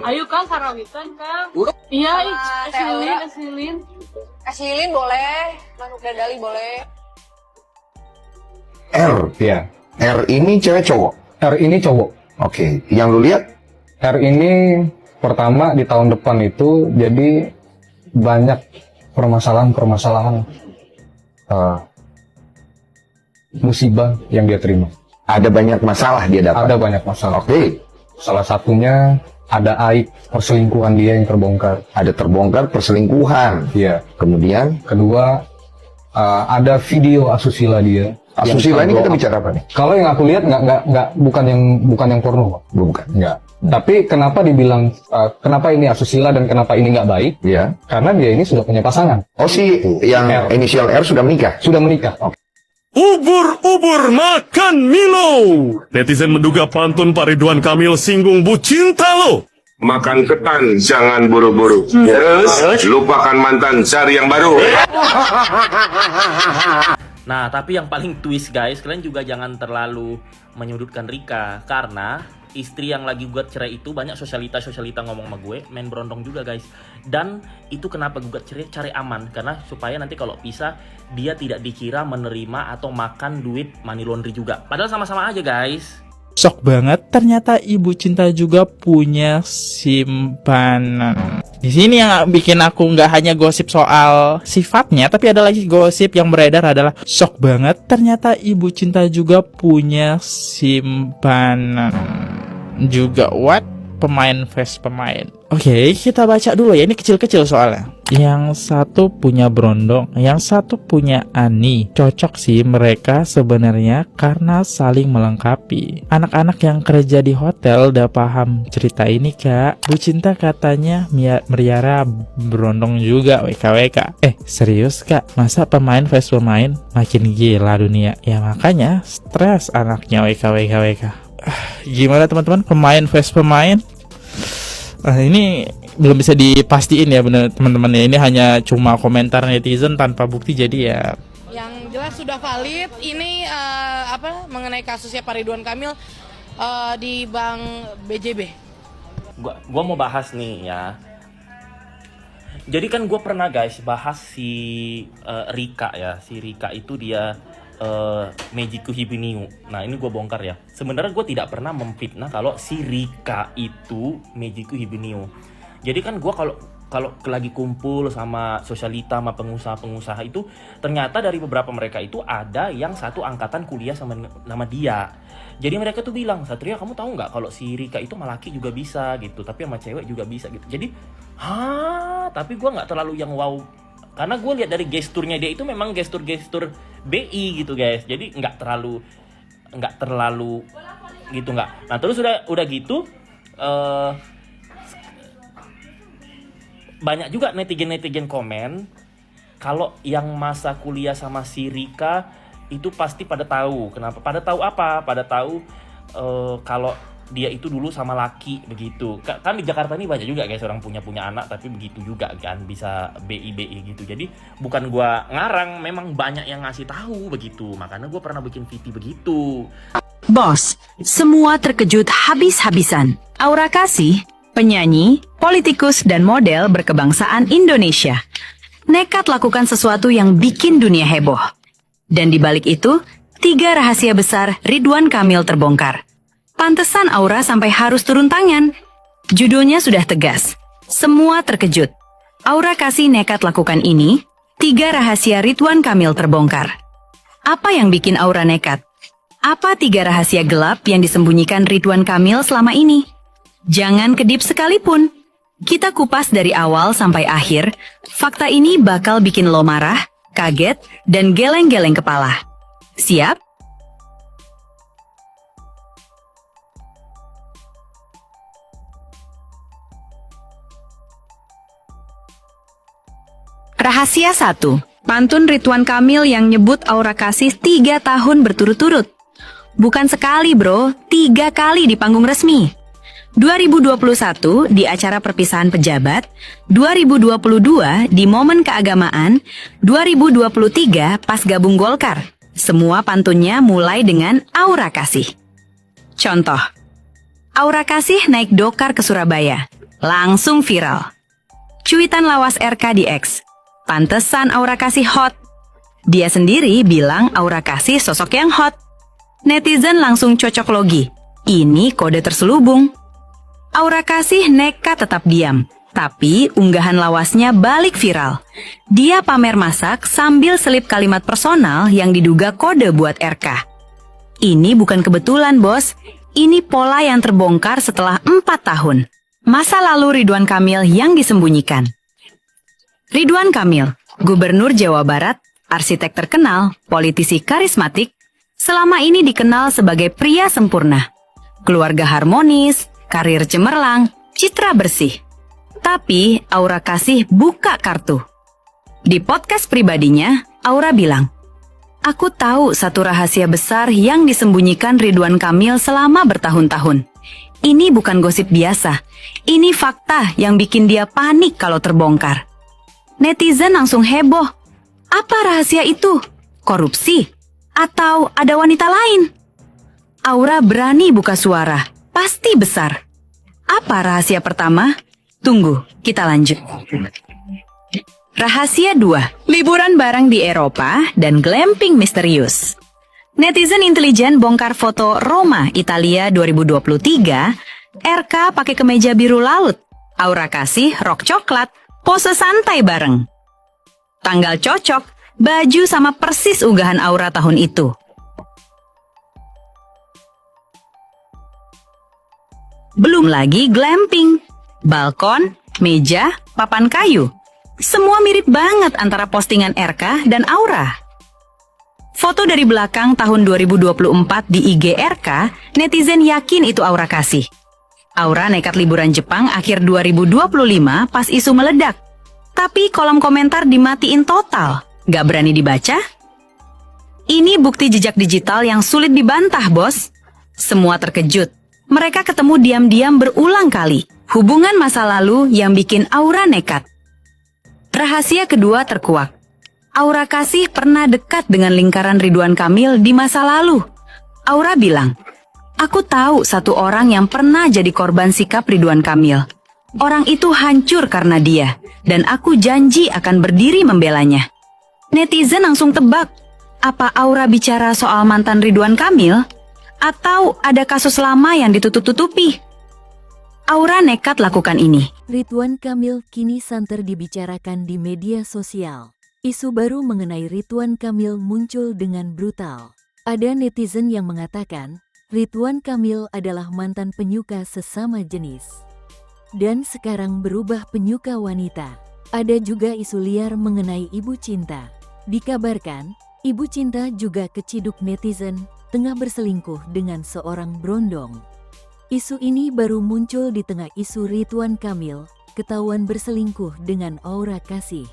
Ayo Kang, karawitan Kang. Iya, asilin. Asilin boleh, manuk dadali boleh. R. Iya. R ini cewek cowok. R ini cowok. Oke. Yang lu lihat? R ini pertama di tahun depan itu jadi banyak permasalahan musibah yang dia terima. Ada banyak masalah dia dapat. Ada banyak masalah. Oke. Salah satunya ada aib perselingkuhan dia yang terbongkar. Ada terbongkar perselingkuhan. Iya. Kemudian Kedua, ada video asusila dia. asusila ini Yang kita bicara apa nih? Kalau yang aku lihat nggak bukan yang porno, Pak. Bukan. Enggak. Tapi kenapa dibilang kenapa ini asusila dan kenapa ini nggak baik? Ya. Karena dia ini sudah punya pasangan, Oh si yang R. inisial R sudah menikah. sudah menikah. Ubur-ubur makan Milo. Netizen menduga pantun Pak Ridwan Kamil singgung Bu Cinta lo. Makan ketan, jangan buru-buru. Terus, lupakan mantan, cari yang baru. Nah, tapi yang paling twist guys, kalian juga jangan terlalu menyudutkan Rika. Karena istri yang lagi gugat cerai itu banyak sosialita ngomong sama gue, main berondong juga guys. Dan itu kenapa gugat cerai, cari aman. Karena supaya nanti kalau pisah, dia tidak dikira menerima atau makan duit money laundry juga. Padahal sama-sama aja guys. Shock banget, ternyata Ibu Cinta juga punya simpanan. Di sini yang bikin aku nggak hanya gosip soal sifatnya, tapi ada lagi gosip yang beredar adalah shock banget, ternyata Ibu Cinta juga punya simpanan. Juga what? Pemain Oke, kita baca dulu ya, ini kecil-kecil soalnya. Yang satu punya Brondong, yang satu punya Ani. Cocok sih mereka sebenarnya karena saling melengkapi. Anak-anak yang kerja di hotel udah paham cerita ini kak. Bu Cinta katanya Meriara Brondong juga WKWK. Serius kak? Masa pemain face pemain? Makin gila dunia. Ya makanya stres anaknya WKWK. Gimana teman-teman, pemain? Ini belum bisa dipastiin ya bener teman-teman ya. Ini hanya cuma komentar netizen tanpa bukti, jadi ya. Yang jelas sudah valid. Ini mengenai kasusnya Pak Ridwan Kamil di Bank BJB. Gua mau bahas nih ya. Jadi kan gue pernah guys bahas si Rika ya. Si Rika itu dia Mejiku Hibiniu. Nah ini gue bongkar ya. Sebenarnya gue tidak pernah memfitnah kalau si Rika itu Mejiku Hibiniu. Jadi kan gue kalau lagi kumpul sama sosialita sama pengusaha itu, ternyata dari beberapa mereka itu ada yang satu angkatan kuliah sama dia. Jadi mereka tuh bilang, Satria kamu tahu nggak kalau si Rika itu sama laki juga bisa gitu, tapi sama cewek juga bisa gitu. Jadi tapi gue nggak terlalu yang wow. Karena gue lihat dari gesturnya dia itu memang gestur-gestur BI gitu guys. Jadi nggak terlalu gitu nggak. Nah terus udah gitu banyak juga netizen komen kalau yang masa kuliah sama si Rika itu pasti pada tahu. Kenapa? Pada tahu apa? Pada tahu kalau dia itu dulu sama laki begitu. Kan di Jakarta ini banyak juga guys orang punya anak tapi begitu juga kan bisa BI gitu. Jadi bukan gua ngarang, memang banyak yang ngasih tahu begitu. Makanya gua pernah bikin VT begitu. Bos, semua terkejut habis-habisan. Aura Kasih, penyanyi, politikus dan model berkebangsaan Indonesia, nekat lakukan sesuatu yang bikin dunia heboh. Dan di balik itu, 3 rahasia besar Ridwan Kamil terbongkar. Pantesan Aura sampai harus turun tangan. Judulnya sudah tegas. Semua terkejut. Aura Kasih nekat lakukan ini. 3 rahasia Ridwan Kamil terbongkar. Apa yang bikin Aura nekat? Apa 3 rahasia gelap yang disembunyikan Ridwan Kamil selama ini? Jangan kedip sekalipun. Kita kupas dari awal sampai akhir. Fakta ini bakal bikin lo marah, kaget, dan geleng-geleng kepala. Siap? Rahasia 1. Pantun Ridwan Kamil yang nyebut Aura Kasih 3 tahun berturut-turut. Bukan sekali bro, 3 kali di panggung resmi. 2021 di acara perpisahan pejabat, 2022 di momen keagamaan, 2023 pas gabung Golkar. Semua pantunnya mulai dengan Aura Kasih. Contoh, Aura Kasih naik dokar ke Surabaya. langsung viral. Cuitan lawas RK di X. Pantesan Aura Kasih hot. Dia sendiri bilang Aura Kasih sosok yang hot. Netizen langsung cocok logi. Ini kode terselubung. Aura Kasih nekat tetap diam. Tapi unggahan lawasnya balik viral. Dia pamer masak sambil selip kalimat personal yang diduga kode buat RK. Ini bukan kebetulan, bos. Ini pola yang terbongkar setelah 4 tahun. Masa lalu Ridwan Kamil yang disembunyikan. Ridwan Kamil, Gubernur Jawa Barat, arsitek terkenal, politisi karismatik, selama ini dikenal sebagai pria sempurna. Keluarga harmonis, karir cemerlang, citra bersih. Tapi Aura Kasih buka kartu. Di podcast pribadinya, Aura bilang, "Aku tahu satu rahasia besar yang disembunyikan Ridwan Kamil selama bertahun-tahun. Ini bukan gosip biasa. Ini fakta yang bikin dia panik kalau terbongkar." Netizen langsung heboh. Apa rahasia itu? Korupsi? Atau ada wanita lain? Aura berani buka suara. Pasti besar. Apa rahasia pertama? Tunggu, kita lanjut. Rahasia 2, liburan bareng di Eropa dan glamping misterius. Netizen intelijen bongkar foto Roma, Italia 2023, RK pakai kemeja biru laut, Aura Kasih rok coklat, pose santai bareng. Tanggal cocok, baju sama persis unggahan Aura tahun itu. Belum lagi glamping. Balkon, meja, papan kayu. Semua mirip banget antara postingan RK dan Aura. Foto dari belakang tahun 2024 di IG RK, netizen yakin itu Aura Kasih. Aura nekat liburan Jepang akhir 2025 pas isu meledak. Tapi kolom komentar dimatiin total. Gak berani dibaca? Ini bukti jejak digital yang sulit dibantah, bos. Semua terkejut. Mereka ketemu diam-diam berulang kali. Hubungan masa lalu yang bikin Aura nekat. Rahasia kedua terkuak. Aura Kasih pernah dekat dengan lingkaran Ridwan Kamil di masa lalu. Aura bilang, "Aku tahu satu orang yang pernah jadi korban sikap Ridwan Kamil. Orang itu hancur karena dia, dan aku janji akan berdiri membelanya." Netizen langsung tebak, apa Aura bicara soal mantan Ridwan Kamil? Atau ada kasus lama yang ditutup-tutupi? Aura nekat lakukan ini. Ridwan Kamil kini santer dibicarakan di media sosial. Isu baru mengenai Ridwan Kamil muncul dengan brutal. Ada netizen yang mengatakan, Ridwan Kamil adalah mantan penyuka sesama jenis. Dan sekarang berubah penyuka wanita. Ada juga isu liar mengenai Ibu Cinta. Dikabarkan, Ibu Cinta juga keciduk netizen tengah berselingkuh dengan seorang brondong. Isu ini baru muncul di tengah isu Ridwan Kamil ketahuan berselingkuh dengan Aura Kasih.